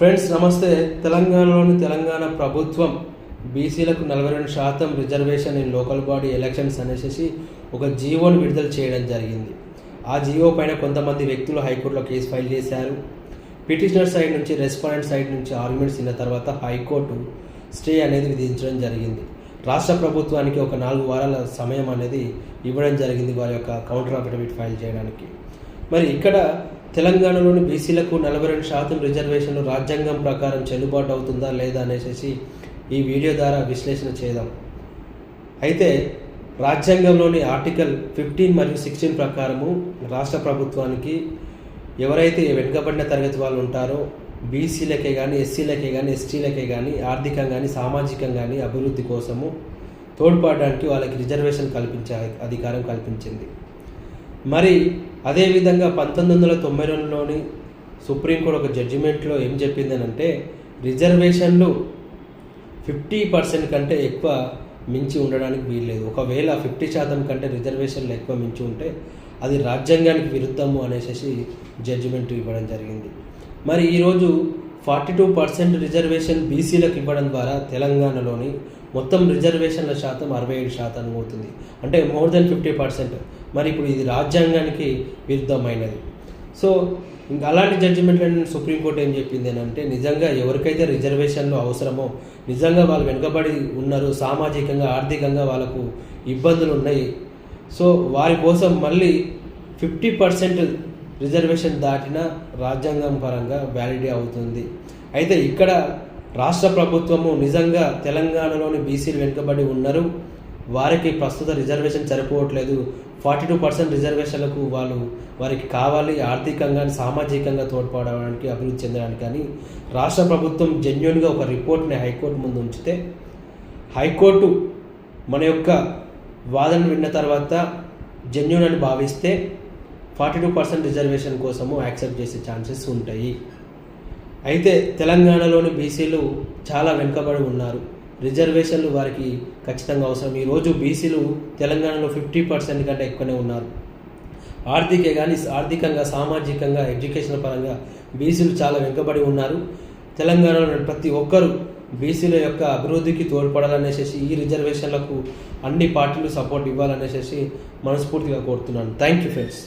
Friends నమస్తే. తెలంగాణలోని తెలంగాణ ప్రభుత్వం బీసీలకు 42% reservation in local body elections అనేసి ఒక జీవోను విడుదల చేయడం జరిగింది. ఆ జీవో పైన కొంతమంది వ్యక్తులు హైకోర్టులో కేసు ఫైల్ చేశారు. పిటిషనర్ సైడ్ నుంచి, రెస్పాండెంట్ సైడ్ నుంచి ఆర్గ్యుమెంట్స్ ఇన్న తర్వాత హైకోర్టు స్టే అనేది విధించడం జరిగింది. రాష్ట్ర ప్రభుత్వానికి ఒక 4 వారాల సమయం అనేది ఇవ్వడం జరిగింది వారి యొక్క కౌంటర్ అఫిడవిట్ ఫైల్ చేయడానికి. మరి ఇక్కడ తెలంగాణలోని బీసీలకు 42% రిజర్వేషన్లు రాజ్యాంగం ప్రకారం చెల్లుబాటు అవుతుందా లేదా అనేసి ఈ వీడియో ద్వారా విశ్లేషణ చేద్దాం. అయితే రాజ్యాంగంలోని ఆర్టికల్ 15 మరియు 16 ప్రకారము రాష్ట్ర ప్రభుత్వానికి ఎవరైతే వెనుకబడిన తరగతి వాళ్ళు ఉంటారో బీసీలకే కానీ, ఎస్సీలకే కానీ, ఎస్టీలకే కానీ ఆర్థికంగా కానీ, సామాజికంగా కానీ అభివృద్ధి కోసము తోడ్పడడానికి వాళ్ళకి రిజర్వేషన్ కల్పించే అధికారం కల్పించింది. మరి అదేవిధంగా 1992లోని సుప్రీంకోర్టు ఒక జడ్జిమెంట్లో ఏం చెప్పిందనంటే రిజర్వేషన్లు 50% కంటే ఎక్కువ మించి ఉండడానికి వీల్లేదు. ఒకవేళ 50% కంటే రిజర్వేషన్లు ఎక్కువ మించి ఉంటే అది రాజ్యాంగానికి విరుద్ధము అనేసి జడ్జిమెంట్ ఇవ్వడం జరిగింది. మరి ఈరోజు 42% రిజర్వేషన్ బీసీలకు ఇవ్వడం ద్వారా తెలంగాణలోని మొత్తం రిజర్వేషన్ల శాతం 67% అవుతుంది. అంటే మోర్ దెన్ 50%. మరి ఇప్పుడు ఇది రాజ్యాంగానికి విరుద్ధమైనది. సో ఇంకా అలాంటి జడ్జిమెంట్లను సుప్రీంకోర్టు ఏం చెప్పింది అని అంటే నిజంగా ఎవరికైతే రిజర్వేషన్లు అవసరమో, నిజంగా వాళ్ళు వెనుకబడి ఉన్నారు, సామాజికంగా ఆర్థికంగా వాళ్ళకు ఇబ్బందులు ఉన్నాయి, సో వారి కోసం మళ్ళీ 50% రిజర్వేషన్ దాటిన రాజ్యాంగం పరంగా వ్యాలిడిటీ అవుతుంది. అయితే ఇక్కడ రాష్ట్ర ప్రభుత్వము నిజంగా తెలంగాణలోని బీసీలు వెనుకబడి ఉన్నారు, వారికి ప్రస్తుత రిజర్వేషన్ సరిపోవట్లేదు, 42% రిజర్వేషన్లకు వారికి కావాలి ఆర్థికంగా సామాజికంగా తోడ్పడడానికి, అభివృద్ధి చెందడానికి కానీ రాష్ట్ర ప్రభుత్వం జెన్యూన్గా ఒక రిపోర్ట్ని హైకోర్టు ముందు ఉంచితే హైకోర్టు మన యొక్క వాదన విన్న తర్వాత జెన్యూన్ అని భావిస్తే 42% రిజర్వేషన్ కోసము యాక్సెప్ట్ చేసే ఛాన్సెస్ ఉంటాయి. అయితే తెలంగాణలోని బీసీలు చాలా వెనుకబడి ఉన్నారు, రిజర్వేషన్లు వారికి ఖచ్చితంగా అవసరం. ఈరోజు బీసీలు తెలంగాణలో 50% కంటే ఎక్కువనే ఉన్నారు. ఆర్థికంగా, సామాజికంగా, ఎడ్యుకేషన్ పరంగా బీసీలు చాలా వెనుకబడి ఉన్నారు. తెలంగాణలో ప్రతి ఒక్కరూ బీసీల యొక్క అభివృద్ధికి తోడ్పడాలనేసి ఈ రిజర్వేషన్లకు అన్ని పార్టీలు సపోర్ట్ ఇవ్వాలనేసి మనస్ఫూర్తిగా కోరుతున్నాను. Thank you friends.